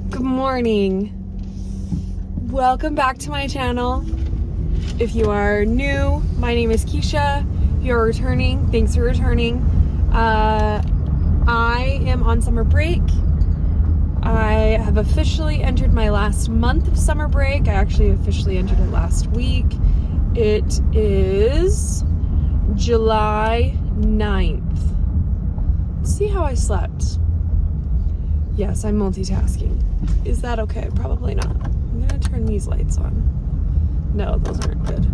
Good morning. Welcome back to my channel. If you are new, my name is Keisha. If you're returning, thanks for returning. I am on summer break. I have officially entered my last month of summer break. I actually officially entered it last week. It is July 9th. Let's see how I slept. Yes, I'm multitasking. Is that okay? Probably not. I'm gonna turn these lights on. No, those aren't good.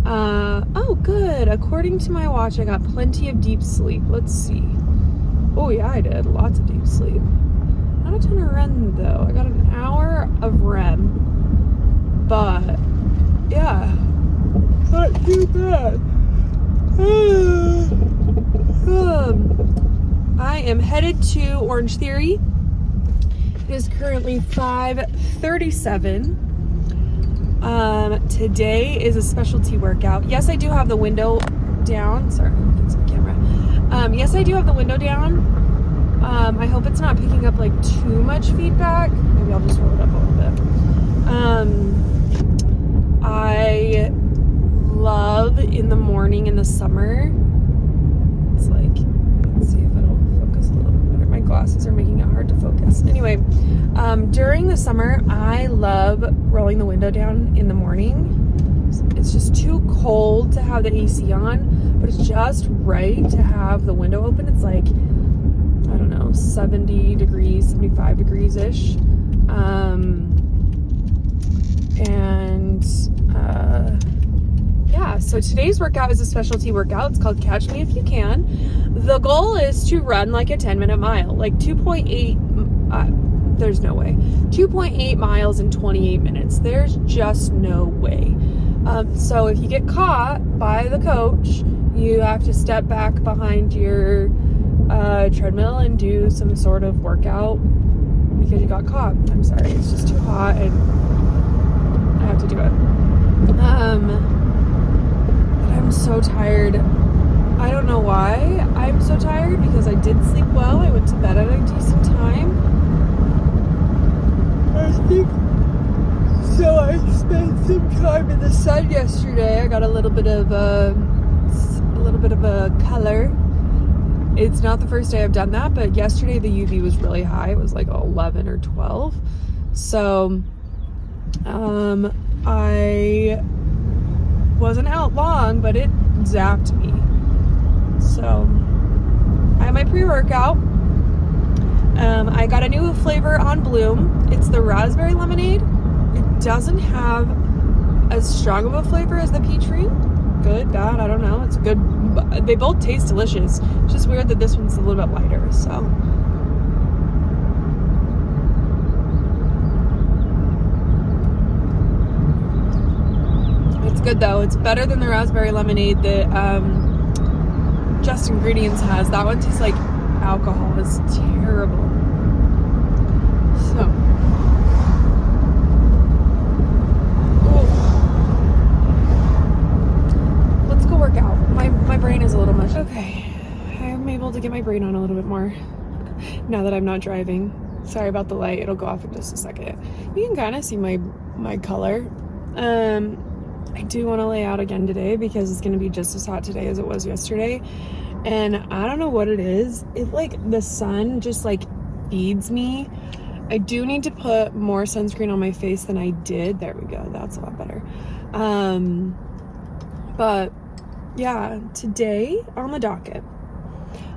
Oh, good. According to my watch, I got plenty of deep sleep. Let's see. Oh yeah, I did. Lots of deep sleep. Not a ton of REM though. I got an hour of REM. But, yeah. Not too bad. I am headed to Orange Theory. It is currently 5:37. Today is a specialty workout. Yes, I do have the window down. Sorry, I'm fixing the camera. Yes, I do have the window down. I hope it's not picking up like too much feedback. Maybe I'll just roll it up a little bit. I love in the morning in the summer. It's like, let's see if it'll focus a little bit better. My glasses are making it hard to focus. Anyway, during the summer, I love rolling the window down in the morning. It's just too cold to have the AC on, but it's just right to have the window open. It's like, I don't know, 70 degrees, 75 degrees-ish. Yeah, so today's workout is a specialty workout. It's called Catch Me If You Can. The goal is to run like a 10-minute mile, like 2.8, there's no way, 2.8 miles in 28 minutes. There's just no way. So if you get caught by the coach, you have to step back behind your treadmill and do some sort of workout because you got caught. I'm sorry, it's just too hot and I have to do it. But I'm so tired. I don't know why I'm so tired, because I did sleep well. I went to bed at a decent time. I think so. I spent some time in the sun yesterday. I got a little bit of a color. It's not the first day I've done that, but yesterday the UV was really high. It was like 11 or 12. So I wasn't out long, but it zapped me. So I have my pre-workout. I got a new flavor on Bloom. It's the raspberry lemonade. It doesn't have as strong of a flavor as the peach ring. Good, bad, I don't know. It's good. They both taste delicious. It's just weird that this one's a little bit lighter, so. It's good though. It's better than the raspberry lemonade that Just Ingredients has. That one tastes like alcohol. It's terrible. So. Let's go work out. My brain is a little much. Okay. I'm able to get my brain on a little bit more now that I'm not driving. Sorry about the light. It'll go off in just a second. You can kind of see my color. I do want to lay out again today because it's going to be just as hot today as it was yesterday. And I don't know what it is. It like the sun just like feeds me. I do need to put more sunscreen on my face than I did. There we go. That's a lot better. But yeah, today on the docket,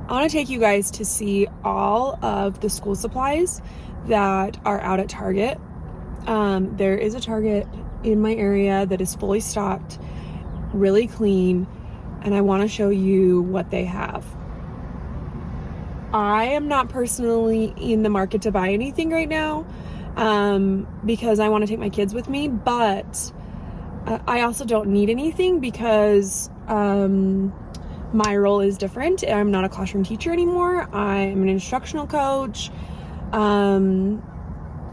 I want to take you guys to see all of the school supplies that are out at Target. There is a Target in my area that is fully stocked, really clean, and I want to show you what they have. I am not personally in the market to buy anything right now because I want to take my kids with me, but I also don't need anything because my role is different. I'm not a classroom teacher anymore. I'm an instructional coach.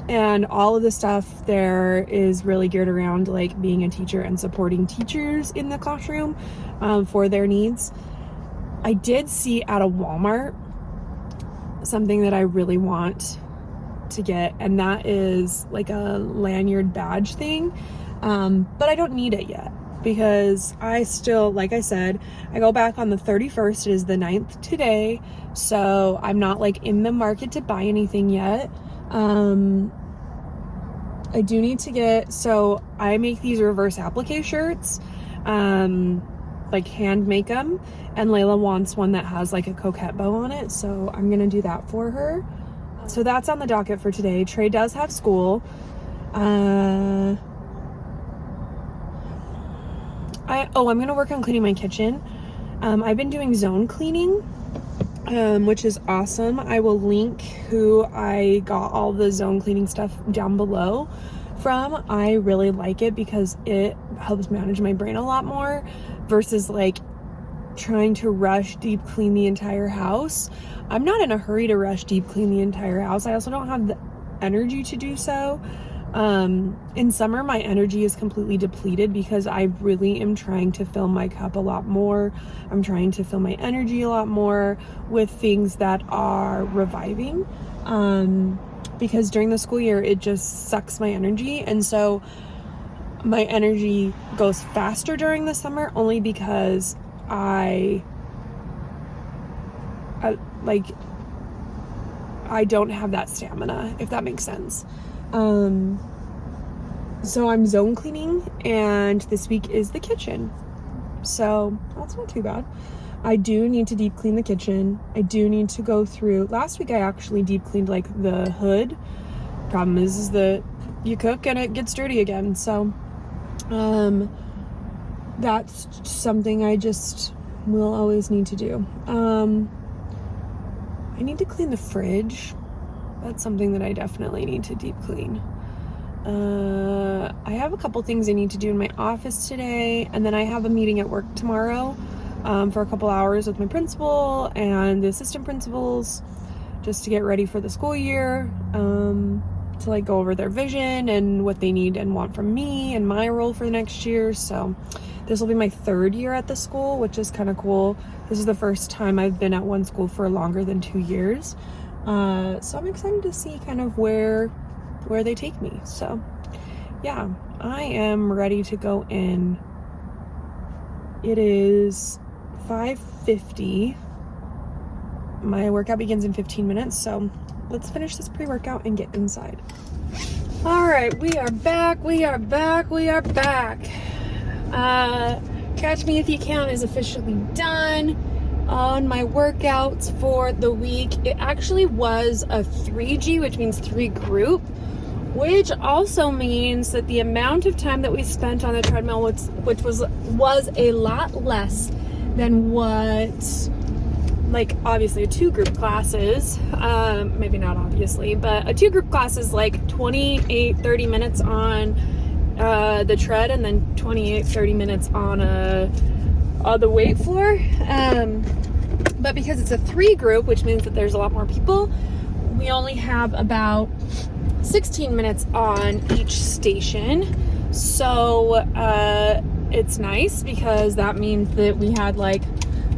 And all of the stuff there is really geared around like being a teacher and supporting teachers in the classroom for their needs. I did see at a Walmart something that I really want to get, and that is like a lanyard badge thing, but I don't need it yet because I still, like I said, I go back on the 31st. It is the 9th today, so I'm not like in the market to buy anything yet. I do need to get, so I make these reverse applique shirts, like hand make them, and Layla wants one that has like a coquette bow on it, so I'm gonna do that for her. So that's on the docket for today. Trey does have school. I'm gonna work on cleaning my kitchen. I've been doing zone cleaning, which is awesome. I will link who I got all the zone cleaning stuff down below from. I really like it because it helps manage my brain a lot more versus like trying to rush deep clean the entire house. I'm not in a hurry to rush deep clean the entire house. I also don't have the energy to do so. In summer, my energy is completely depleted because I really am trying to fill my cup a lot more. I'm trying to fill my energy a lot more with things that are reviving. Because during the school year, it just sucks my energy. And so my energy goes faster during the summer only because I don't have that stamina, if that makes sense. So I'm zone cleaning, and this week is the kitchen. So that's not too bad. I do need to deep clean the kitchen. I do need to go through. Last week I actually deep cleaned like the hood. Problem is that you cook and it gets dirty again. So that's something I just will always need to do. I need to clean the fridge. That's something that I definitely need to deep clean. I have a couple things I need to do in my office today, and then I have a meeting at work tomorrow for a couple hours with my principal and the assistant principals just to get ready for the school year, to like go over their vision and what they need and want from me and my role for the next year. So this will be my 3rd year at the school, which is kind of cool. This is the first time I've been at one school for longer than 2 years. So I'm excited to see kind of where they take me. So yeah, I am ready to go in. It is 5:50. My workout begins in 15 minutes, so let's finish this pre-workout and get inside. All right, we are back. Catch Me If You Can is officially done on my workouts for the week. It actually was a 3G, which means 3 group, which also means that the amount of time that we spent on the treadmill, which was a lot less than what, like, obviously a 2 group classes, maybe not obviously, but a 2 group class is like 28-30 minutes on the tread, and then 28-30 minutes on the weight floor. But because it's a 3 group, which means that there's a lot more people, we only have about 16 minutes on each station. So it's nice because that means that we had like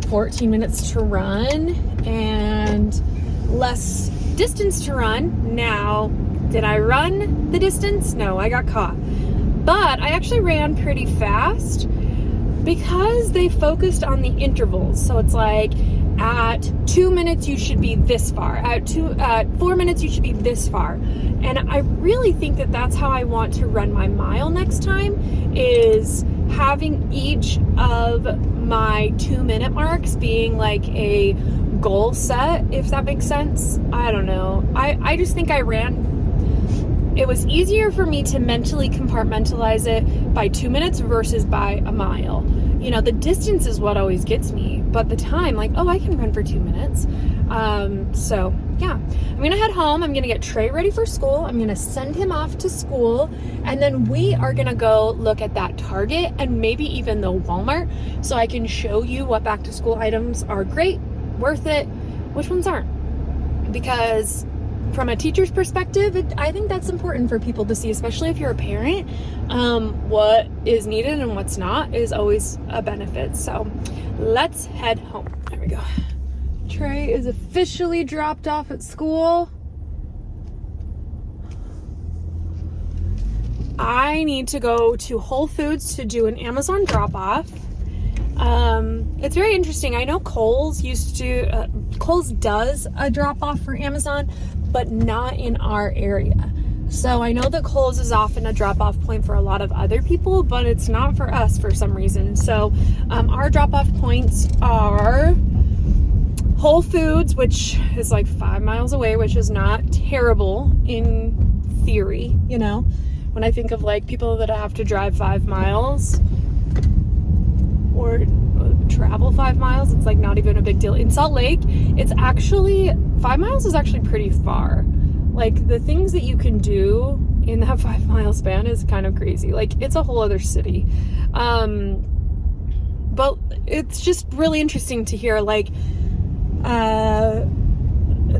14 minutes to run and less distance to run. Now, did I run the distance? No, I got caught. But I actually ran pretty fast because they focused on the intervals. So it's like at 2 minutes you should be this far, at 4 minutes you should be this far. And I really think that that's how I want to run my mile next time, is having each of my 2-minute marks being like a goal set, if that makes sense. I don't know. I just think it was easier for me to mentally compartmentalize it by 2 minutes versus by a mile. You know, the distance is what always gets me, but the time, like, oh, I can run for 2 minutes. So yeah, I'm gonna head home. I'm gonna get Trey ready for school. I'm gonna send him off to school, and then we are gonna go look at that Target and maybe even the Walmart, so I can show you what back to school items are great, worth it, which ones aren't. Because from a teacher's perspective, I think that's important for people to see, especially if you're a parent. What is needed and what's not is always a benefit. So let's head home. There we go. Trey is officially dropped off at school. I need to go to Whole Foods to do an Amazon drop-off. It's very interesting. I know Kohl's does a drop-off for Amazon, but not in our area. So I know that Kohl's is often a drop-off point for a lot of other people, but it's not for us for some reason. So our drop-off points are Whole Foods, which is like 5 miles away, which is not terrible in theory, you know. When I think of like people that have to drive 5 miles or travel 5 miles, it's like not even a big deal. In Salt Lake, it's actually 5 miles is actually pretty far. Like the things that you can do in that 5 mile span is kind of crazy. Like it's a whole other city. But it's just really interesting to hear like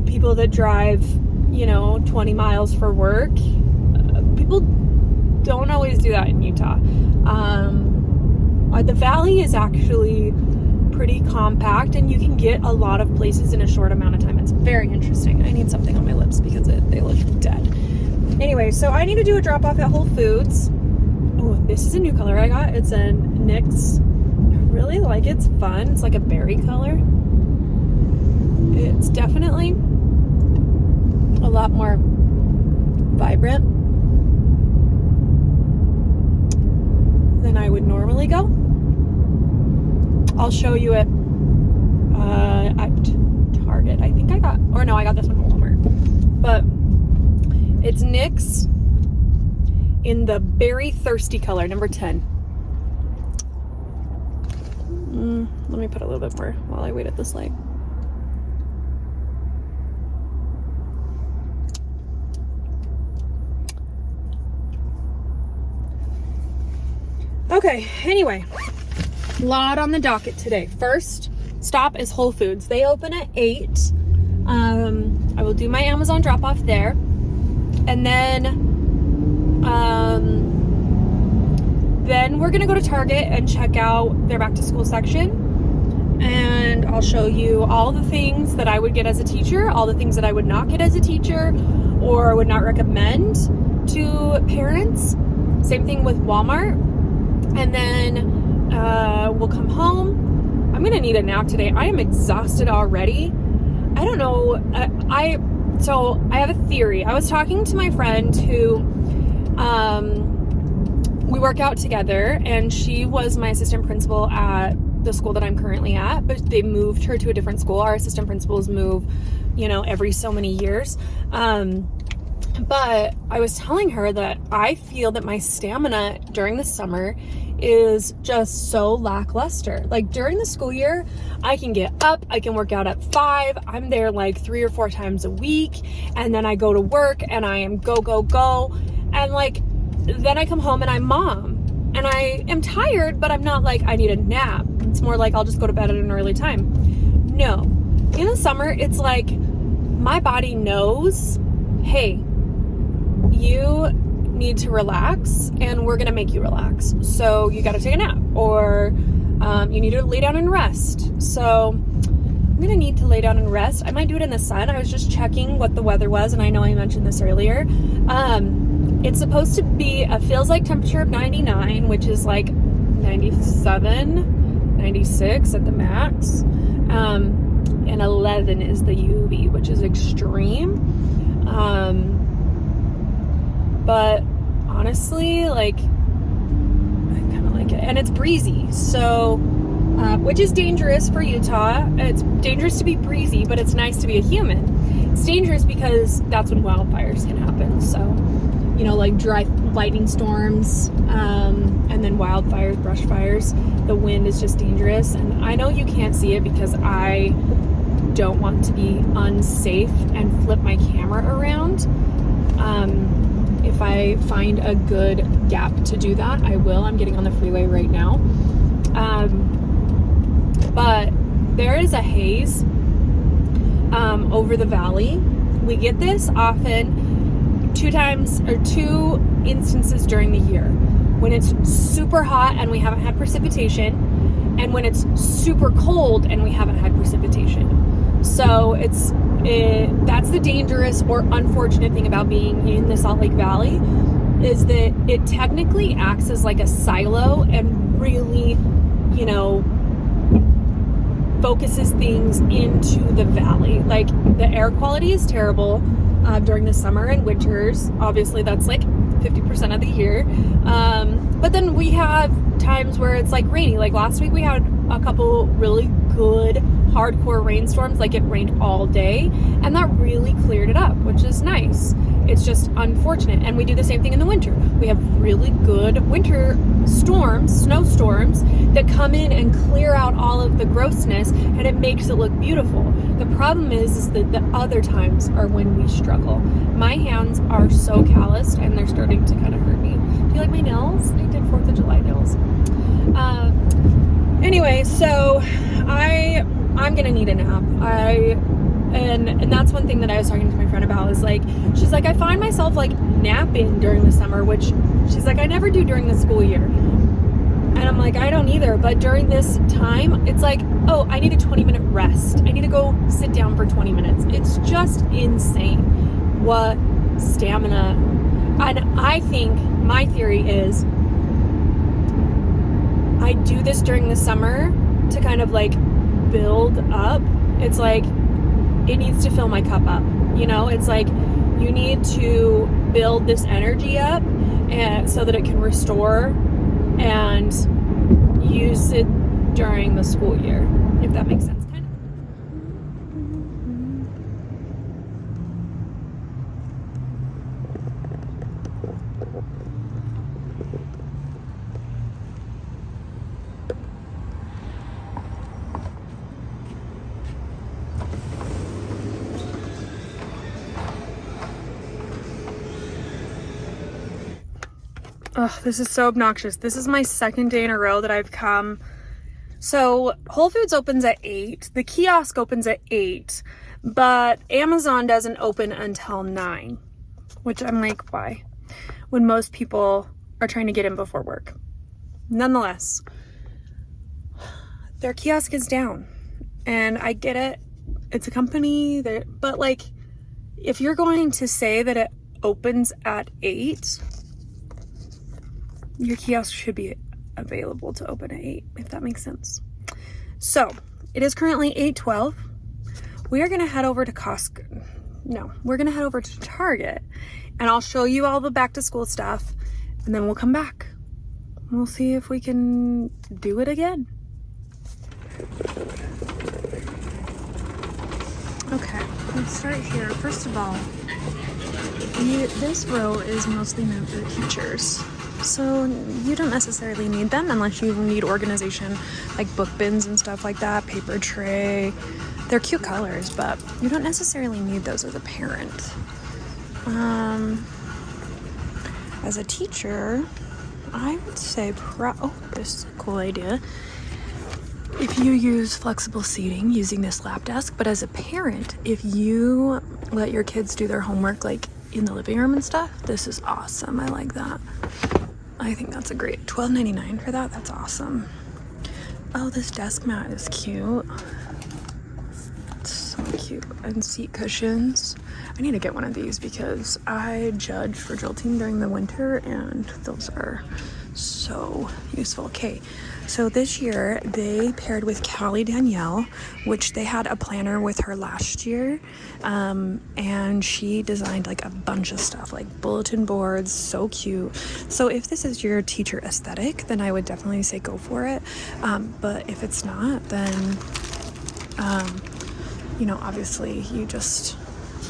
people that drive, you know, 20 miles for work. People don't always do that in Utah. The valley is actually pretty compact and you can get a lot of places in a short amount of time. It's very interesting. I need something on my lips because they look dead. Anyway, so I need to do a drop off at Whole Foods. Oh, this is a new color I got. It's a NYX. I really like it. It's fun. It's like a berry color. It's definitely a lot more vibrant than I would normally go. I'll show you it at Target. I think I got this one from Walmart. But it's NYX in the Berry Thirsty color, number 10. Let me put a little bit more while I wait at this light. Okay, anyway, a lot on the docket today. First stop is Whole Foods. They open at 8. I will do my Amazon drop-off there. And then we're gonna go to Target and check out their back-to-school section. And I'll show you all the things that I would get as a teacher, all the things that I would not get as a teacher, or would not recommend to parents. Same thing with Walmart. And then we'll come home. I'm gonna need a nap today. I am exhausted already. I don't know. So I have a theory. I was talking to my friend who we work out together, and she was my assistant principal at the school that I'm currently at, but they moved her to a different school. Our assistant principals move, you know, every so many years. But I was telling her that I feel that my stamina during the summer is just so lackluster. Like during the school year, I can get up, I can work out at 5. I'm there like 3 or 4 times a week. And then I go to work and I am go. And like, then I come home and I'm mom. And I am tired, but I'm not like, I need a nap. It's more like I'll just go to bed at an early time. No. In the summer, it's like my body knows, hey, you need to relax and we're gonna make you relax. So you gotta take a nap, or you need to lay down and rest. So I'm gonna need to lay down and rest. I might do it in the sun. I was just checking what the weather was, and I know I mentioned this earlier. It's supposed to be a feels like temperature of 99, which is like 97, 96 at the max. And 11 is the UV, which is extreme. But honestly, like, I kind of like it. And it's breezy, so, which is dangerous for Utah. It's dangerous to be breezy, but it's nice to be a human. It's dangerous because that's when wildfires can happen. So, you know, like dry lightning storms, and then wildfires, brush fires. The wind is just dangerous. And I know you can't see it because I don't want to be unsafe and flip my camera around. If I find a good gap to do that, I will. I'm getting on the freeway right now. But there is a haze over the valley, we get this often two instances during the year, when it's super hot and we haven't had precipitation, and when it's super cold and we haven't had precipitation. So that's the dangerous or unfortunate thing about being in the Salt Lake Valley, is that it technically acts as like a silo and really, focuses things into the valley. Like, the air quality is terrible during the summer and winters. Obviously, that's like 50% of the year. But then we have times where it's like rainy. Like last week we had a couple really good hardcore rainstorms. Like, it rained all day and that really cleared it up, which is nice. It's just unfortunate. And we do the same thing in the winter. We have really good winter storms, snowstorms, that come in and clear out all of the grossness, and it makes it look beautiful. The problem is that the other times are when we struggle. My hands are so calloused and they're starting to kind of hurt me. Do you like my nails? I did 4th of July nails. Anyway, so I'm gonna need a nap. And that's one thing that I was talking to my friend about, is like, she's like, I find myself like napping during the summer, which she's like, I never do during the school year. And I'm like, I don't either. But during this time, it's like, oh, I need a 20-minute rest. I need to go sit down for 20 minutes. It's just insane what stamina. And I think my theory is, I do this during the summer to kind of like build up. It's like, it needs to fill my cup up. It's like, you need to build this energy up, and so that it can restore and use it during the school year, if that makes sense. Oh, this is so obnoxious. This is my second day in a row that I've come. So Whole Foods opens at 8. The kiosk opens at 8, but Amazon doesn't open until 9, which I'm like, why? When most people are trying to get in before work. Nonetheless, their kiosk is down, and I get it. It's a company but like, if you're going to say that it opens at 8, your kiosk should be available to open at 8, if that makes sense. So it is currently 8:12. We are going to head over to Costco. No, we're going to head over to Target, and I'll show you all the back to school stuff, and then we'll come back. We'll see if we can do it again. Okay, let's start here. First of all, this row is mostly meant for teachers. So you don't necessarily need them unless you need organization, like book bins and stuff like that, paper tray. They're cute colors, but you don't necessarily need those as a parent. As a teacher, I would say, this is a cool idea. If you use flexible seating using this lap desk, but as a parent, if you let your kids do their homework like in the living room and stuff, this is awesome. I like that. I think that's a great $12.99 for that. That's awesome. Oh, this desk mat is cute. It's so cute. And seat cushions. I need to get one of these because I judge for jolting during the winter, and those are so useful. Okay, so this year they paired with Callie Danielle, which they had a planner with her last year, and she designed like a bunch of stuff, like bulletin boards. So cute. So if this is your teacher aesthetic, then I would definitely say go for it, but if it's not, then obviously you just,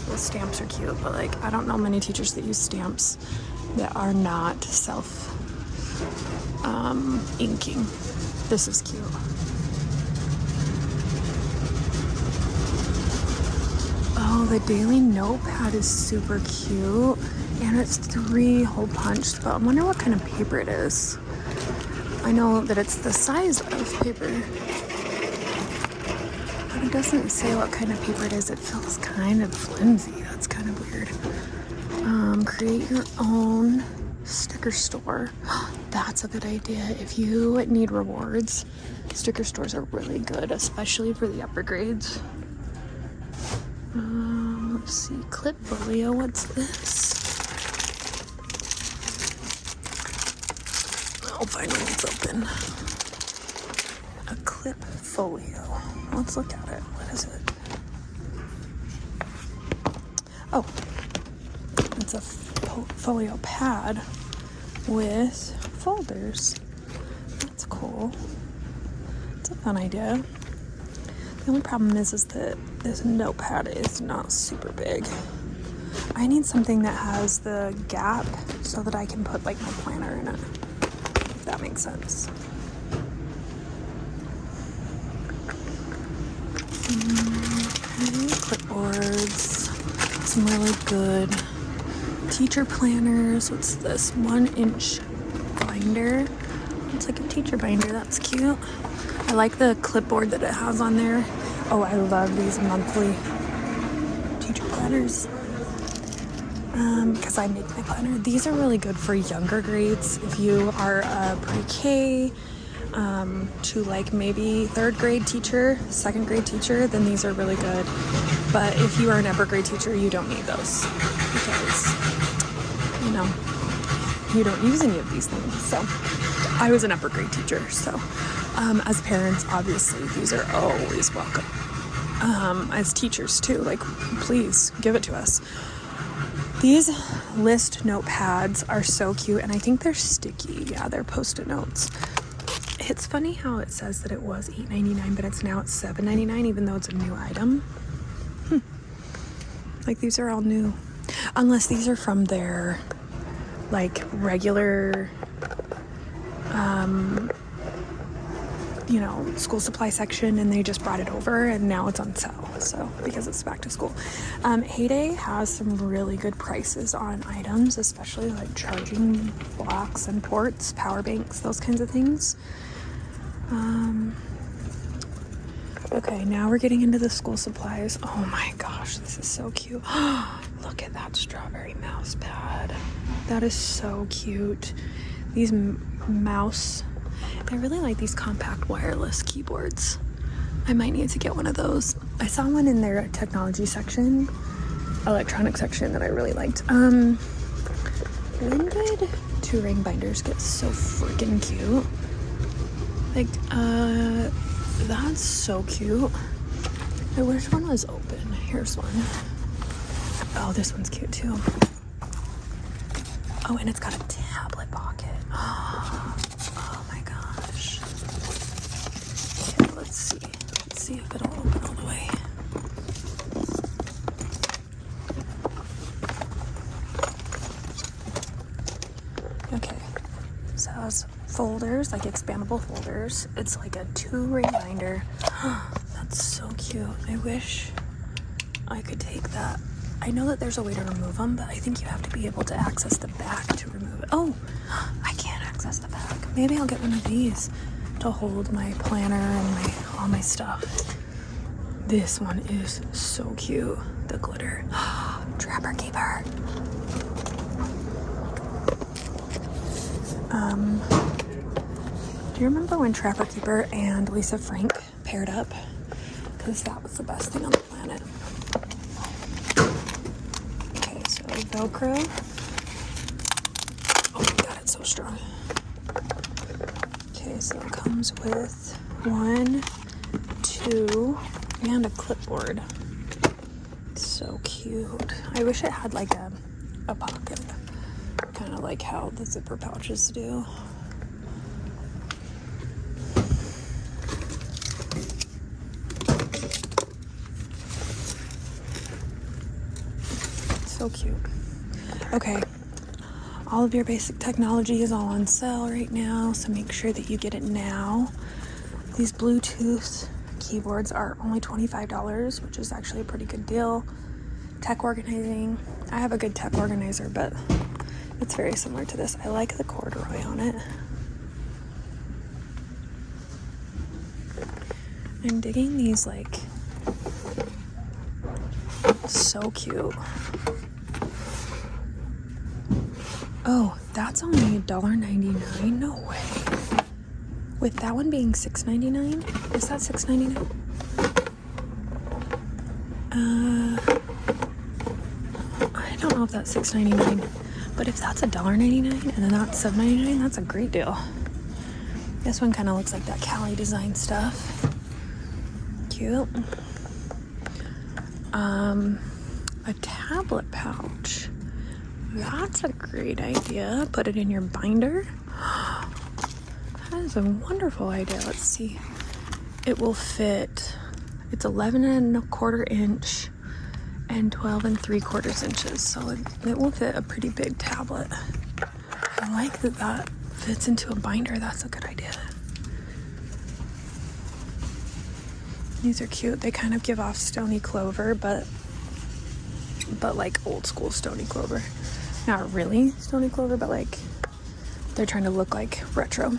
the stamps are cute, but like I don't know many teachers that use stamps that are not self inking. This is cute. Oh, the daily notepad is super cute, and it's 3 hole punched, but I wonder what kind of paper it is. I know that it's the size of paper, but It doesn't say what kind of paper it is. It feels kind of flimsy. That's kind of weird. Create your own sticker store. That's a good idea. If you need rewards, sticker stores are really good, especially for the upper grades. Let's see, Clipfolio, what's this? I'll find when it's open. A Clipfolio. Let's look at it. What is it? Oh, it's a folio pad with folders. That's cool. It's a fun idea. The only problem is that this notepad is not super big. I need something that has the gap so that I can put like my planner in it, if that makes sense. Clipboards, some really good teacher planners. What's this? 1-inch binder. It's like a teacher binder. That's cute. I like the clipboard that it has on there. Oh, I love these monthly teacher planners because I make my planner. These are really good for younger grades. If you are a pre-K to like maybe 3rd grade teacher, 2nd grade teacher, then these are really good. But if you are an upper grade teacher, you don't need those because, you know, you don't use any of these things. So I was an upper grade teacher, so as parents, obviously, these are always welcome. As teachers too, like, please give it to us. These list notepads are so cute, and I think they're sticky. Yeah, they're Post-it notes. It's funny how it says that it was $8.99, but it's $7.99, even though it's a new item. Like, these are all new. Unless these are from their, like, regular, you know, school supply section, and they just brought it over, and now it's on sale, so, because it's back to school. Heyday has some really good prices on items, especially, like, charging blocks and ports, power banks, those kinds of things. Okay, now we're getting into the school supplies. Oh my gosh, this is so cute. Look at that strawberry mouse pad. That is so cute. These mouse, I really like these compact wireless keyboards. I might need to get one of those. I saw one in their technology section, electronic section, that I really liked. When did 2-ring binders get so freaking cute? Like, that's so cute. I wish one was open. Here's one. Oh, this one's cute too. Oh, and it's got a tablet pocket. Oh my gosh. Okay, let's see. Let's see if it'll open all the way. Okay. So it has folders, like expandable folders. It's like a 2-ring binder. That's so cute. I wish I could take that. I know that there's a way to remove them, but I think you have to be able to access the back to remove it. Oh, I can't access the back. Maybe I'll get one of these to hold my planner and all my stuff. This one is so cute. The glitter. Trapper Keeper. Do you remember when Trapper Keeper and Lisa Frank paired up? Because that was the best thing on the planet. Okay, so Velcro. Oh my god, it's so strong. Okay, so it comes with 1, 2, and a clipboard. So cute. I wish it had like a pocket. Kind of like how the zipper pouches do. So cute. Okay, all of your basic technology is all on sale right now, so make sure that you get it now. These Bluetooth keyboards are only $25, which is actually a pretty good deal. Tech organizing. I have a good tech organizer, but it's very similar to this. I like the corduroy on it. I'm digging these like So cute. Oh, that's only $1.99. No way. With that one being $6.99? Is that $6.99? I don't know if that's $6.99, but if that's $1.99 and then that's $7.99, that's a great deal. This one kind of looks like that Cali design stuff. Cute. A tablet pouch. That's a great idea. Put it in your binder. That is a wonderful idea. Let's see. It will fit. It's 11.25 inch and 12 3/4 inches. So it will fit a pretty big tablet. I like that that fits into a binder. That's a good idea. These are cute. They kind of give off Stony Clover, but like old school Stony Clover. Not really Stony Clover, but like they're trying to look like retro.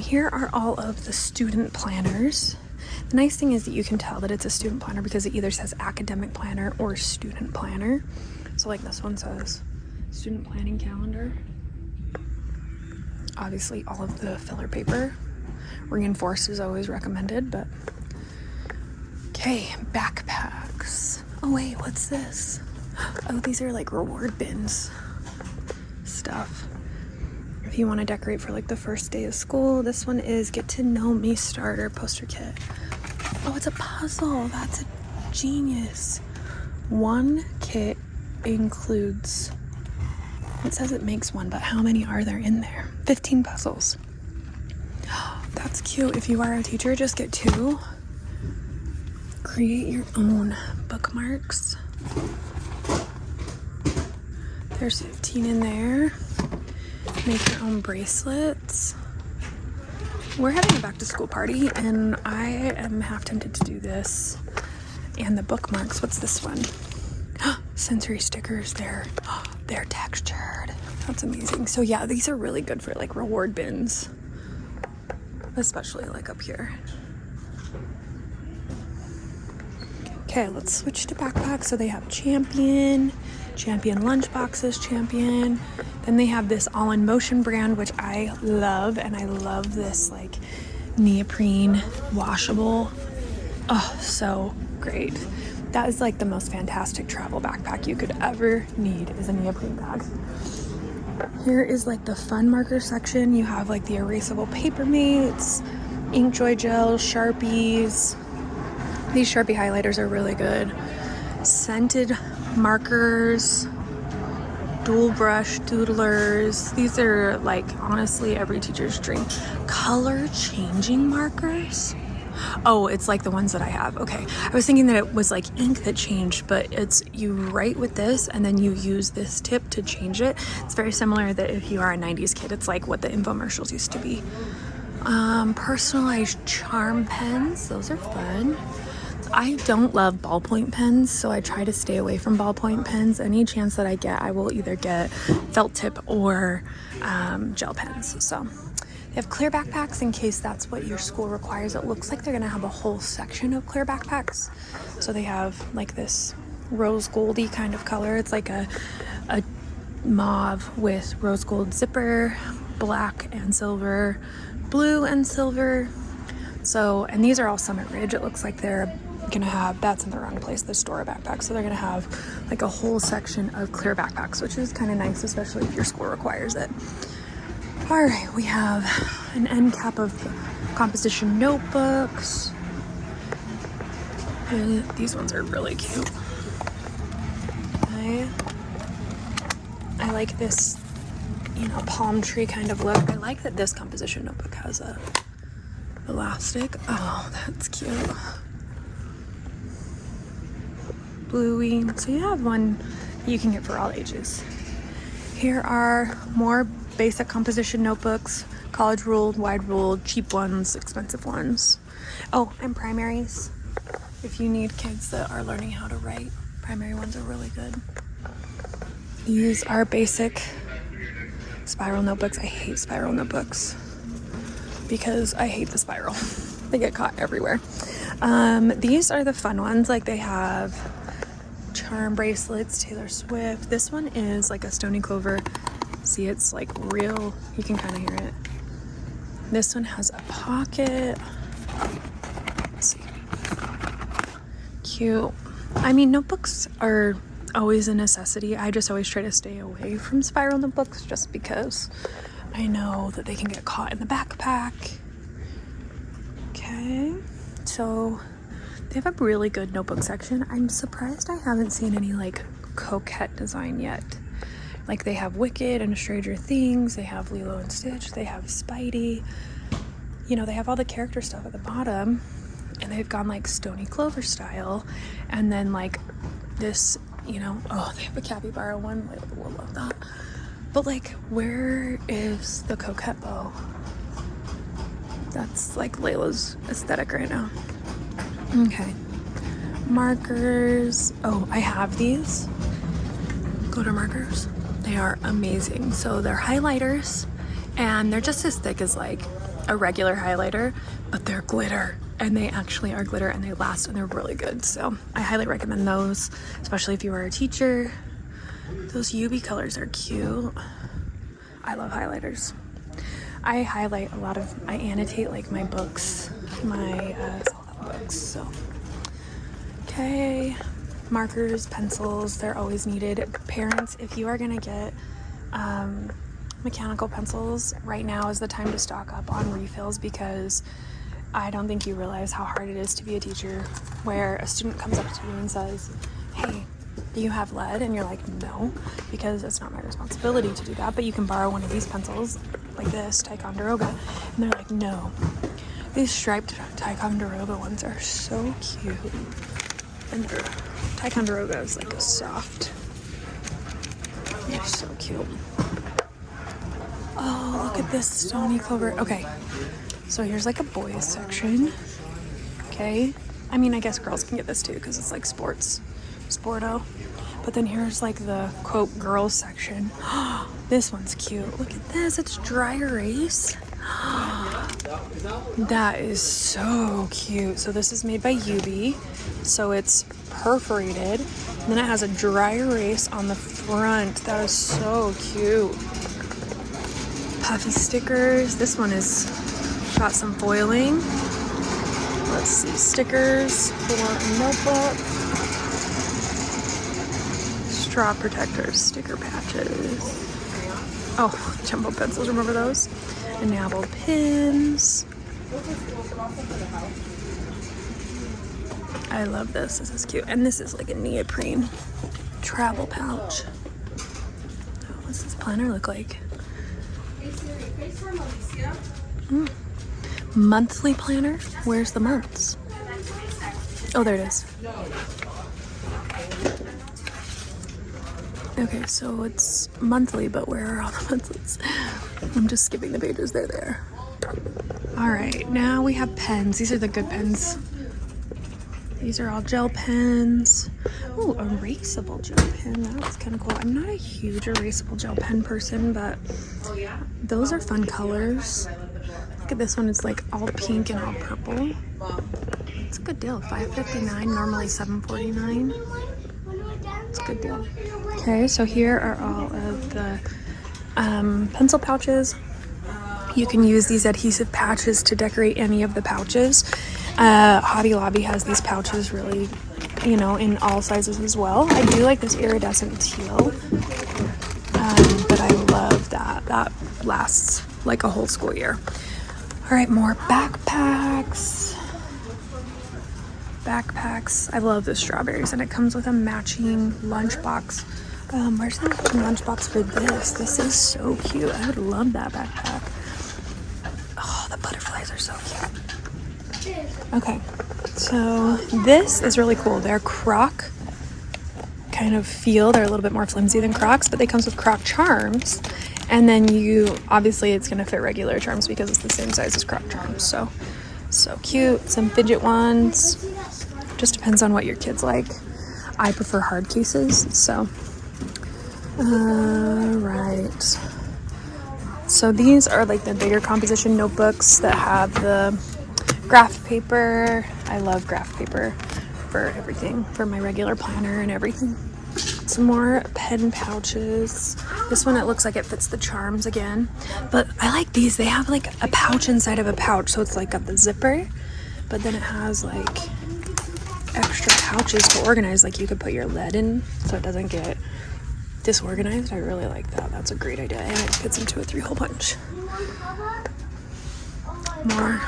Here are all of the student planners. The nice thing is that you can tell that it's a student planner because it either says academic planner or student planner. So like this one says student planning calendar. Obviously all of the filler paper. Reinforced is always recommended, but okay, backpacks. Oh wait, what's this? Oh, these are like reward bins stuff. If you want to decorate for like the first day of school, this one is Get to Know Me Starter Poster Kit. Oh, it's a puzzle. That's a genius. One kit includes, it says it makes one, but how many are there in there? 15 puzzles. That's cute. If you are a teacher, just get 2. Create your own bookmarks. There's 15 in there. Make your own bracelets. We're having a back to school party and I am half tempted to do this. And the bookmarks, what's this one? Sensory stickers, they're textured. That's amazing. So yeah, these are really good for like reward bins. Especially like up here. Okay, let's switch to backpacks. So they have Champion lunch boxes, Champion. Then they have this All in Motion brand, which I love, and I love this like neoprene washable. Oh, so great. That is like the most fantastic travel backpack you could ever need, is a neoprene bag. Here is like the fun marker section. You have like the erasable Papermates, Inkjoy gel, Sharpies. These Sharpie highlighters are really good. Scented markers, dual brush doodlers. These are like honestly every teacher's dream. Color changing markers. Oh, it's like the ones that I have. Okay, I was thinking that it was like ink that changed, but it's you write with this and then you use this tip to change it. It's very similar that if you are a 90s kid, it's like what the infomercials used to be. Personalized charm pens, those are fun. I don't love ballpoint pens, so I try to stay away from ballpoint pens. Any chance that I get, I will either get felt tip or gel pens. So they have clear backpacks in case that's what your school requires. It looks like they're gonna have a whole section of clear backpacks. So they have like this rose goldy kind of color. It's like a mauve with rose gold zipper, black and silver, blue and silver. So, and these are all Summit Ridge. It looks like they're gonna have, that's in the wrong place, the Store backpack. So they're gonna have like a whole section of clear backpacks, which is kind of nice, especially if your school requires it. All right, we have an end cap of composition notebooks. And these ones are really cute. I like this, you know, palm tree kind of look. I like that this composition notebook has a elastic. Oh, that's cute. Bluey. So you have one you can get for all ages. Here are more basic composition notebooks, college ruled, wide ruled, cheap ones, expensive ones. Oh, and primaries. If you need kids that are learning how to write, primary ones are really good. These are basic spiral notebooks. I hate spiral notebooks because I hate the spiral. They get caught everywhere. These are the fun ones. Like they have charm bracelets, Taylor Swift. This one is like a Stony Clover. See, it's like real. You can kind of hear it. This one has a pocket. Let's see. Cute. I mean, notebooks are always a necessity. I just always try to stay away from spiral notebooks just because I know that they can get caught in the backpack. Okay, so they have a really good notebook section. I'm surprised I haven't seen any like coquette design yet. Like they have Wicked and Stranger Things, they have Lilo and Stitch, they have Spidey. You know, they have all the character stuff at the bottom, and they've gone like Stony Clover style, and then like this, you know, oh, they have a capybara one. Layla will love that. But like, where is the coquette bow? That's like Layla's aesthetic right now. Okay. Markers. Oh, I have these glitter markers. They are amazing. So they're highlighters, and they're just as thick as like a regular highlighter, but they're glitter, and they actually are glitter, and they last, and they're really good. So I highly recommend those, especially if you are a teacher. Those UV colors are cute. I love highlighters. I highlight a lot of, I annotate like my books, my books, so. Okay, markers, pencils, they're always needed. Parents, if you are gonna get mechanical pencils, right now is the time to stock up on refills, because I don't think you realize how hard it is to be a teacher where a student comes up to you and says, hey, do you have lead? And you're like, no, because it's not my responsibility to do that, but you can borrow one of these pencils like this, Ticonderoga. And they're like, no. These striped Ticonderoga ones are so cute. And Ticonderoga is like a soft. They're so cute. Oh, look at this Stony Clover. Okay, so here's like a boys section. Okay, I mean, I guess girls can get this too because it's like sporto. But then here's like the quote girls section. This one's cute. Look at this. It's dry erase. That is so cute. So this is made by UB. So it's perforated. And then it has a dry erase on the front. That is so cute. Puffy stickers. This one is got some foiling. Let's see. Stickers for a notebook. Straw protectors, sticker patches. Oh, jumbo pencils, remember those? Enamel pins. I love this. This is cute. And this is like a neoprene travel pouch. What's this planner look like? Monthly planner? Where's the months? Oh, there it is. Okay, so it's monthly, but where are all the monthlies? I'm just skipping the pages. They're there. All right, now we have pens. These are the good pens. These are all gel pens. Oh, erasable gel pen. That's kind of cool. I'm not a huge erasable gel pen person, but those are fun colors. Look at this one. It's like all pink and all purple. It's a good deal. $5.59, normally $7.49. It's a good deal. Okay, so here are all of the pencil pouches. You can use these adhesive patches to decorate any of the pouches. Hobby Lobby has these pouches really, you know, in all sizes as well. I do like this iridescent teal, but I love that. That lasts like a whole school year. All right, more backpacks. I love the strawberries, and it comes with a matching lunchbox. Where's the lunchbox for this? This is so cute. I would love that backpack. Oh, the butterflies are so cute. Okay, so this is really cool. They're Croc kind of feel. They're a little bit more flimsy than Crocs, but they comes with Croc charms. And then you, obviously it's gonna fit regular charms because it's the same size as Croc charms. So cute. Some fidget ones. Just depends on what your kids like. I prefer hard cases, so. Right. So these are like the bigger composition notebooks that have the graph paper. I love graph paper for everything, for my regular planner and everything. Some more pen pouches. This one, it looks like it fits the charms again, but I like these. They have like a pouch inside of a pouch, so it's like got the zipper, but then it has like extra pouches to organize, like you could put your lead in so it doesn't get disorganized. I really like that. That's a great idea, and it fits into a 3-hole punch. More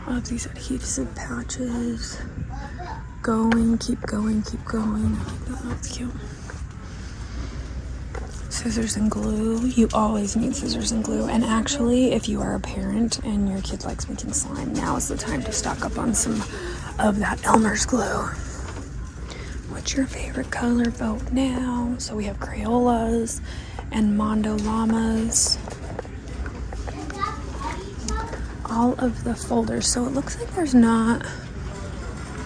of these adhesive pouches. Going, keep going, keep going. I like that. That's cute. Scissors and glue. You always need scissors and glue. And actually, if you are a parent and your kid likes making slime, now is the time to stock up on some of that Elmer's glue. What's your favorite color? Vote now. So we have Crayolas and Mondo Llamas. All of the folders. So it looks like there's not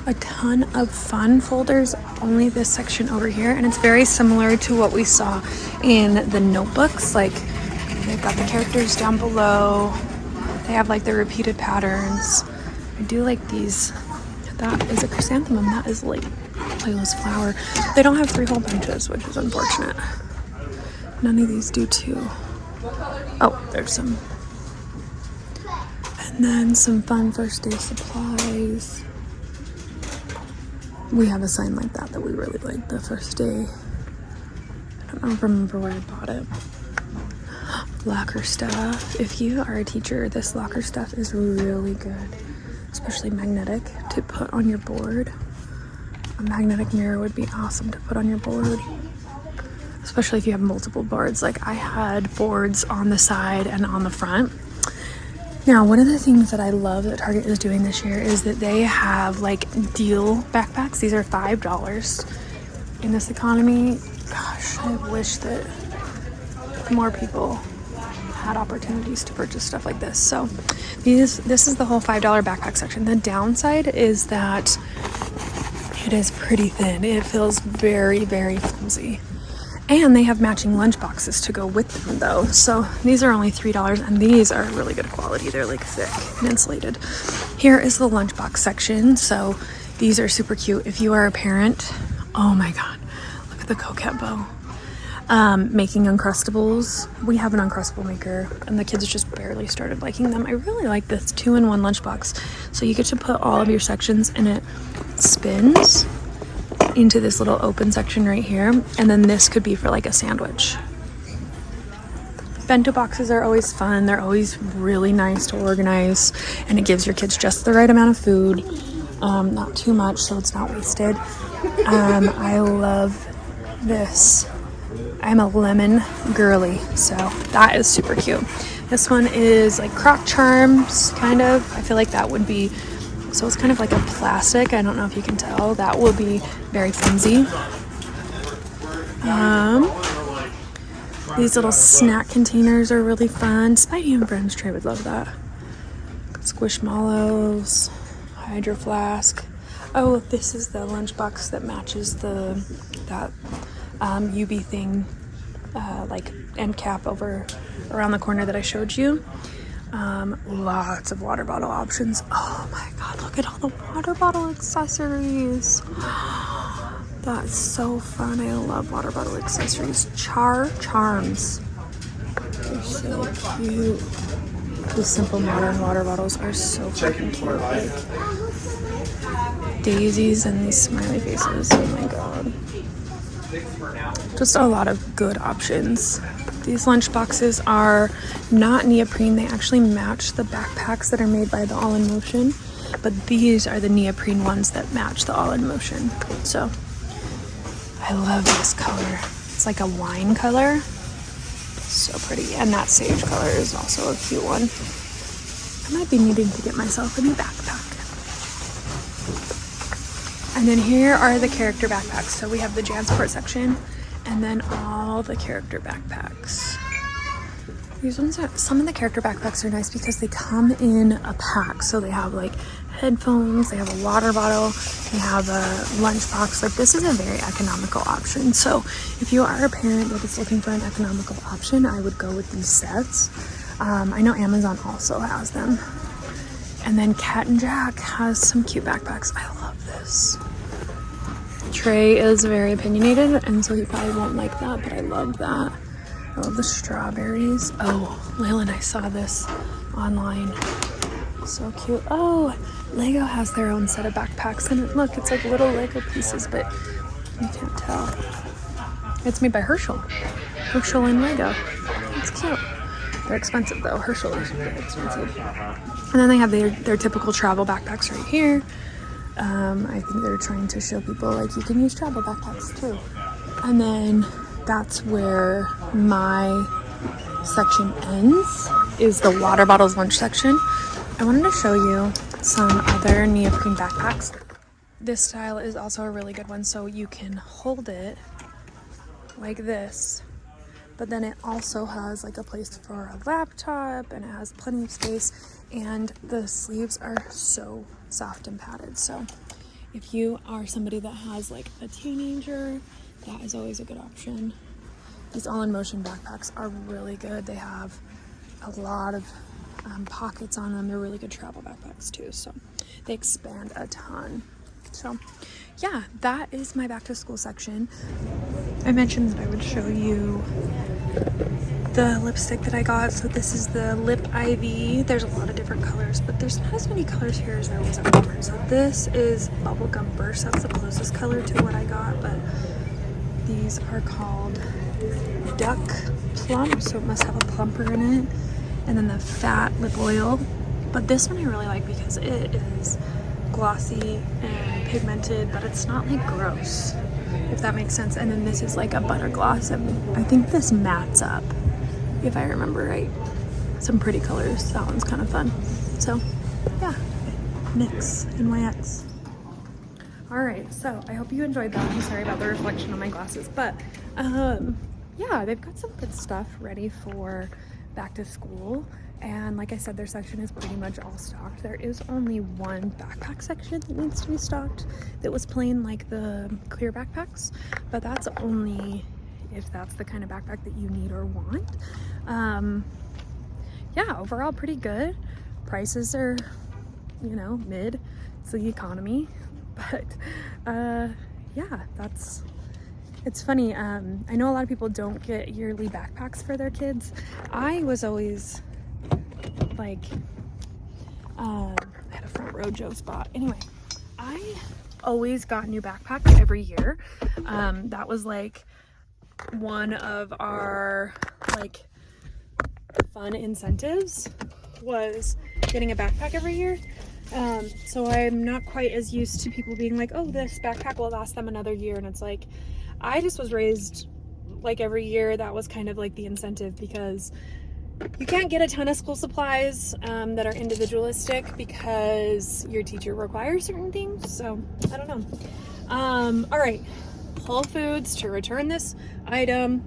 a ton of fun folders, only this section over here, and it's very similar to what we saw in the notebooks. Like, they've got the characters down below, they have like the repeated patterns. I do like these. That is a chrysanthemum. That is like Layla's flower. They don't have 3-hole punches, which is unfortunate. None of these do too. Oh, there's some. And then some fun first day supplies. We have a sign like that we really like the first day. I don't remember where I bought it. Locker stuff. If you are a teacher, this locker stuff is really good, especially magnetic to put on your board. A magnetic mirror would be awesome to put on your board, especially if you have multiple boards. Like I had boards on the side and on the front. Now, one of the things that I love that Target is doing this year is that they have like deal backpacks. These are $5 in this economy. Gosh, I wish that more people had opportunities to purchase stuff like this. So this is the whole $5 backpack section. The downside is that it is pretty thin. It feels very, very flimsy. And they have matching lunch boxes to go with them though. So these are only $3 and these are really good quality. They're like thick and insulated. Here is the lunchbox section. So these are super cute. If you are a parent, oh my God, look at the coquette bow. Making Uncrustables. We have an Uncrustable maker and the kids just barely started liking them. I really like this 2-in-1 lunchbox. So you get to put all of your sections and it spins into this little open section right here, and then this could be for like a sandwich. Bento boxes are always fun. They're always really nice to organize, and it gives your kids just the right amount of food, not too much so it's not wasted. I love this. I'm a lemon girly, so that is super cute. This one is like Croc Charms, kind of. I feel like that would be, so it's kind of like a plastic. I don't know if you can tell. That will be very flimsy. These little snack containers are really fun. Spidey and Friends tray would love that. Squishmallows, Hydro Flask. Oh, this is the lunchbox that matches that UB thing, like end cap over around the corner that I showed you. Lots of water bottle options. Oh my God, look at all the water bottle accessories. That's so fun. I love water bottle accessories. Charms. They're so cute. The Simple Modern water bottles are so freaking cute. Like daisies and these smiley faces. Oh my God. Just a lot of good options. These lunch boxes are not neoprene. They actually match the backpacks that are made by the All in Motion, but these are the neoprene ones that match the All in Motion. So I love this color. It's like a wine color. So pretty. And that sage color is also a cute one. I might be needing to get myself a new backpack. And then here are the character backpacks. So we have the Jansport section and then all the character backpacks. These ones are, some of the character backpacks are nice because they come in a pack. So they have like headphones, they have a water bottle, they have a lunchbox. Like this is a very economical option. So if you are a parent that is looking for an economical option, I would go with these sets. I know Amazon also has them. And then Cat and Jack has some cute backpacks. I love this. Trey is very opinionated, and so he probably won't like that, but I love that. I love the strawberries. Oh, Layla, I saw this online. So cute. Oh, Lego has their own set of backpacks, and look, it's like little Lego pieces, but you can't tell. It's made by Herschel. Herschel and Lego. It's cute. They're expensive though. Herschel is very expensive. And then they have their typical travel backpacks right here. I think they're trying to show people like you can use travel backpacks too. And then that's where my section ends, is the water bottles lunch section. I wanted to show you some other neoprene backpacks. This style is also a really good one, so you can hold it like this, but then it also has like a place for a laptop, and it has plenty of space, and the sleeves are so soft and padded. So if you are somebody that has like a teenager, that is always a good option. These all-in-motion backpacks are really good. They have a lot of pockets on them. They're really good travel backpacks too, so they expand a ton. So yeah, that is my back to school section. I mentioned that I would show you the lipstick that I got. So this is the Lip Ivy. There's a lot of different colors, but there's not as many colors here as there was at Walmart. So this is Bubblegum Burst. That's the closest color to what I got, but these are called Duck Plump, so it must have a plumper in it. And then the Fat Lip Oil. But this one I really like because it is glossy and pigmented, but it's not like gross, if that makes sense. And then this is like a butter gloss, and I think this mattes up, if I remember right. Some pretty colors. That one's kind of fun. So yeah, NYX, NYX. All right, so I hope you enjoyed that. I'm sorry about the reflection on my glasses, but yeah, they've got some good stuff ready for back to school. And like I said, their section is pretty much all stocked. There is only one backpack section that needs to be stocked that was plain, like the clear backpacks, but that's only if that's the kind of backpack that you need or want. Yeah, overall pretty good. Prices are, you know, mid. It's the economy, but yeah, it's funny. I know a lot of people don't get yearly backpacks for their kids. I was always like, I had a front row Joe spot. Anyway, I always got new backpacks every year. That was like one of our like fun incentives, was getting a backpack every year. So I'm not quite as used to people being like, oh, this backpack will last them another year. And it's like, I just was raised like every year that was kind of like the incentive, because you can't get a ton of school supplies that are individualistic because your teacher requires certain things. So I don't know. All right, Whole Foods to return this item,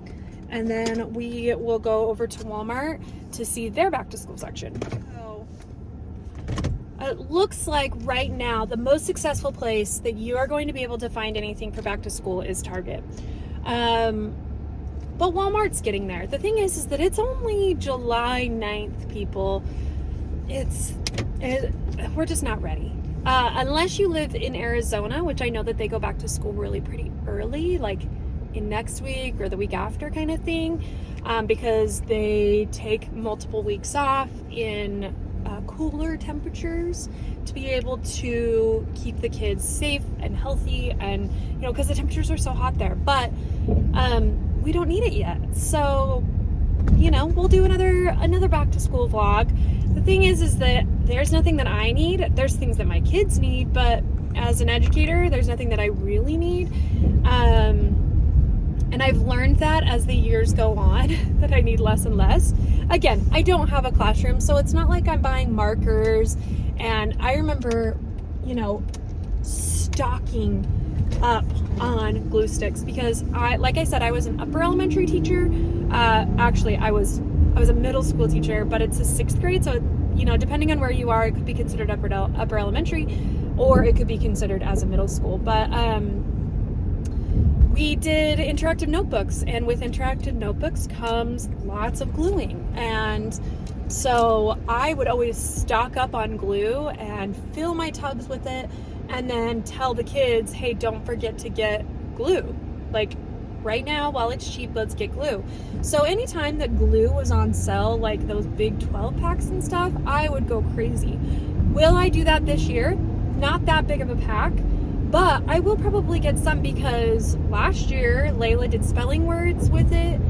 and then we will go over to Walmart to see their back to school section. So it looks like right now the most successful place that you are going to be able to find anything for back to school is Target. But Walmart's getting there. The thing is that it's only July 9th, people. We're just not ready. Unless you live in Arizona, which I know that they go back to school really pretty early, like in next week or the week after kind of thing, because they take multiple weeks off in cooler temperatures to be able to keep the kids safe and healthy, and you know, because the temperatures are so hot there. But we don't need it yet, so you know, we'll do another back to school vlog. The thing is that there's nothing that I need. There's things that my kids need, but as an educator, there's nothing that I really need. And I've learned that as the years go on, that I need less and less. Again, I don't have a classroom, so it's not like I'm buying markers. And I remember, you know, stocking up on glue sticks, because like I said, I was an upper elementary teacher. Actually, I was a middle school teacher, but it's a 6th grade, so you know, depending on where you are, it could be considered upper elementary, or it could be considered as a middle school. But we did interactive notebooks, and with interactive notebooks comes lots of gluing, and So I would always stock up on glue and fill my tubs with it, and then tell the kids, hey, don't forget to get glue. Like, right now, while it's cheap, let's get glue. So anytime that glue was on sale, like those big 12 packs and stuff, I would go crazy. Will I do that this year? Not that big of a pack, but I will probably get some, because last year Layla did spelling words with it.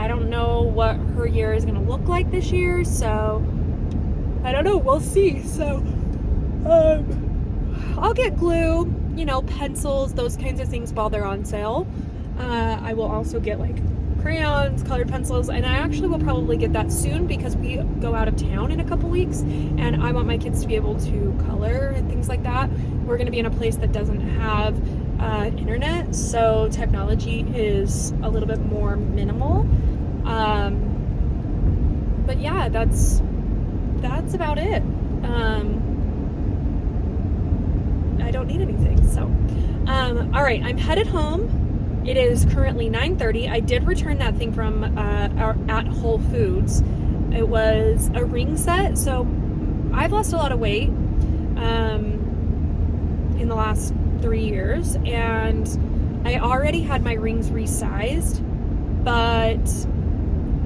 I don't know what her year is gonna look like this year, so I don't know, we'll see. So I'll get glue, you know, pencils, those kinds of things while they're on sale. I will also get like crayons, colored pencils, and I actually will probably get that soon, because we go out of town in a couple weeks and I want my kids to be able to color and things like that. We're going to be in a place that doesn't have internet, so technology is a little bit more minimal. But yeah, that's about it. I don't need anything, so all right, I'm headed home. It is currently 9:30. I did return that thing from at Whole Foods. It was a ring set. So I've lost a lot of weight in the last 3 years, and I already had my rings resized, but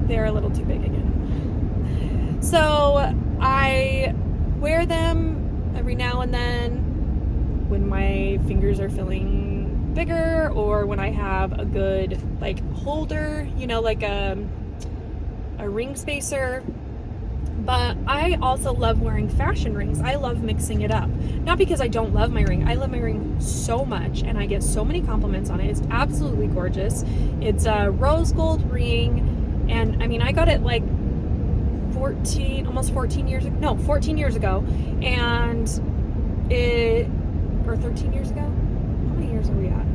they're a little too big again. So I wear them every now and then when my fingers are feeling bigger, or when I have a good like holder, you know, like a ring spacer. But I also love wearing fashion rings. I love mixing it up. Not because I don't love my ring. I love my ring so much, and I get so many compliments on it. It's absolutely gorgeous. It's a rose gold ring, and I mean, I got it like 14 years ago, and or 13 years ago? How many years are we at?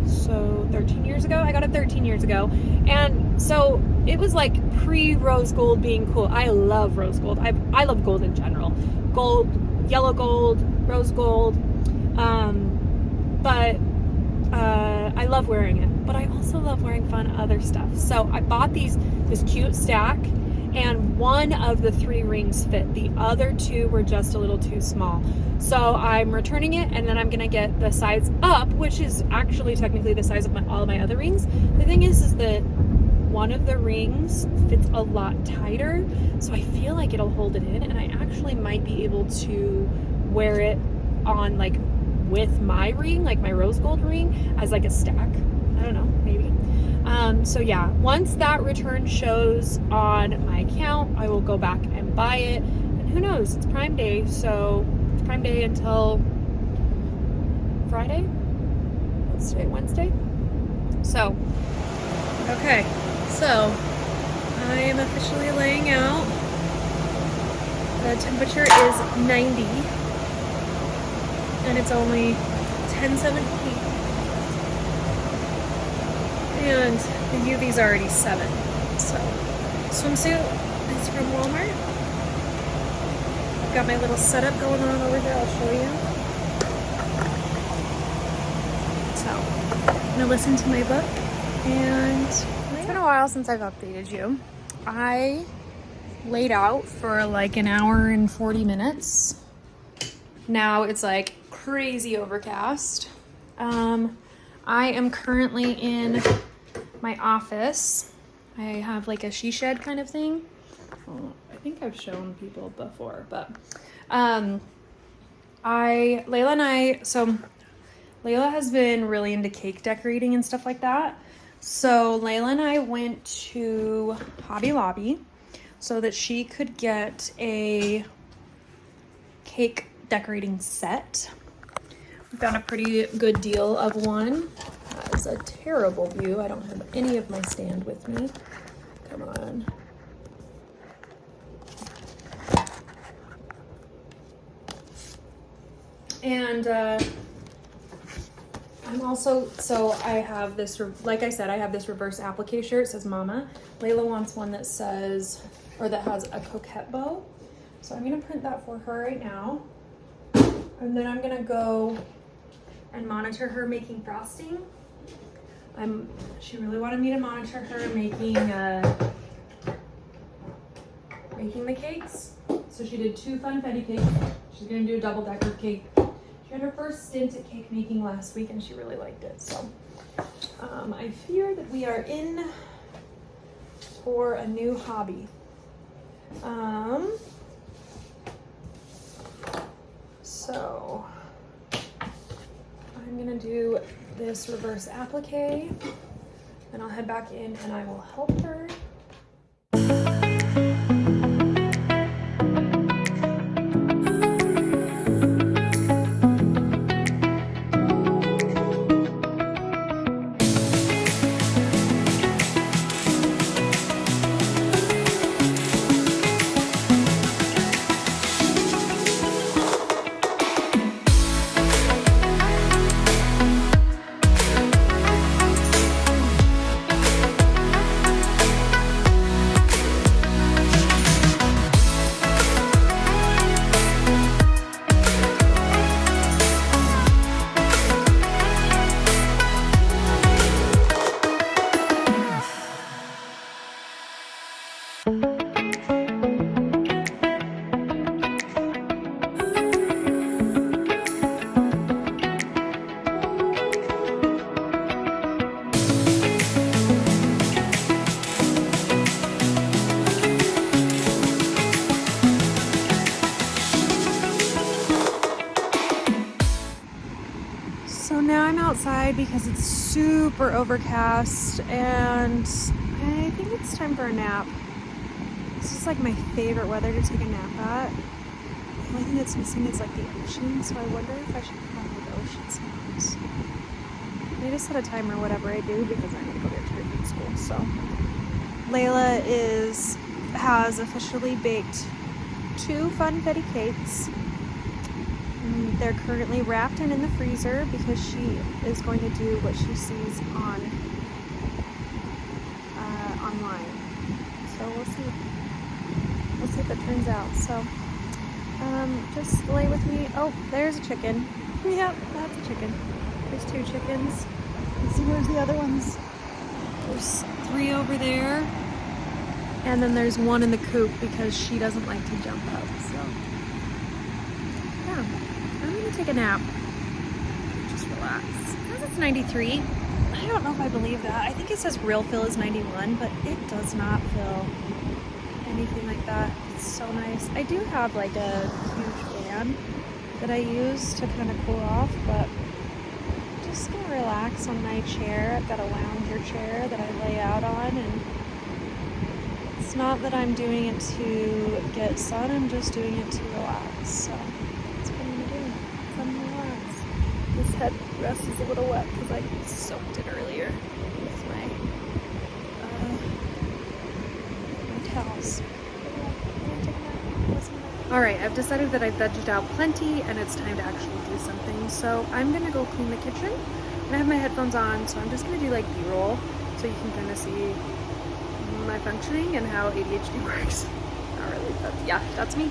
So 13 years ago? I got it 13 years ago. And so it was like pre-rose gold being cool. I love rose gold. I love gold in general. Gold, yellow gold, rose gold. But I love wearing it. But I also love wearing fun other stuff. So I bought this cute stack, and one of the 3 rings fit. The other 2 were just a little too small. So I'm returning it, and then I'm gonna get the size up, which is actually technically the size of all my other rings. The thing is that one of the rings fits a lot tighter, so I feel like it'll hold it in, and I actually might be able to wear it on like with my ring, like my rose gold ring, as like a stack. I don't know, maybe. So yeah, once that return shows on my account, I will go back and buy it. And who knows, it's Prime Day, so it's Prime Day until Friday? What's today, Wednesday? So, okay, so I am officially laying out. The temperature is 90, and it's only 10:17. And the UV's already 7. So, swimsuit is from Walmart. I've got my little setup going on over here. I'll show you. So, I'm gonna listen to my book. And it's been a while since I've updated you. I laid out for like an hour and 40 minutes. Now it's like crazy overcast. I am currently in my office. I have like a she shed kind of thing. Oh, I think I've shown people before, but Layla has been really into cake decorating and stuff like that. So Layla and I went to Hobby Lobby so that she could get a cake decorating set. We found a pretty good deal of one. Has a terrible view. I don't have any of my stand with me. Come on. And I'm also, so I have this, like I said, I have this reverse applique shirt. It says Mama. Layla wants one that says, or that has a coquette bow. So I'm gonna print that for her right now. And then I'm gonna go and monitor her making frosting. She really wanted me to monitor her making the cakes. So she did 2 funfetti cakes. She's gonna do a double-decker cake. She had her first stint at cake making last week and she really liked it. So I fear that we are in for a new hobby. So I'm gonna do this reverse applique, then I'll head back in and I will help her. So now I'm outside because it's super overcast and I think it's time for a nap. This is like my favorite weather to take a nap at. The only thing that's missing is like the ocean, so I wonder if I should put on like ocean sounds. I just set a timer whatever I do because I need to go to training school. So Layla has officially baked 2 funfetti cakes. They're currently wrapped and in the freezer because she is going to do what she sees online. So we'll see. We'll see if it turns out. So just lay with me. Oh, there's a chicken. Yep, that's a chicken. There's 2 chickens. Let's see, where's the other ones? There's 3 over there. And then there's 1 in the coop because she doesn't like to jump up. So yeah. I'm gonna take a nap. Just relax. Because it's 93. I don't know if I believe that. I think it says real feel is 91, but it does not feel anything like that. It's so nice. I do have like a huge fan that I use to kind of cool off, but I'm just gonna relax on my chair. I've got a lounger chair that I lay out on, and it's not that I'm doing it to get sun, I'm just doing it to relax. So that's what I'm gonna do. I'm gonna relax. This headrest is a little wet because I soaked it earlier with my towels. Alright, I've decided that I've vegged out plenty and it's time to actually do something. So I'm gonna go clean the kitchen. And I have my headphones on, so I'm just gonna do like B-roll so you can kind of see my functioning and how ADHD works. Not really, but yeah, that's me.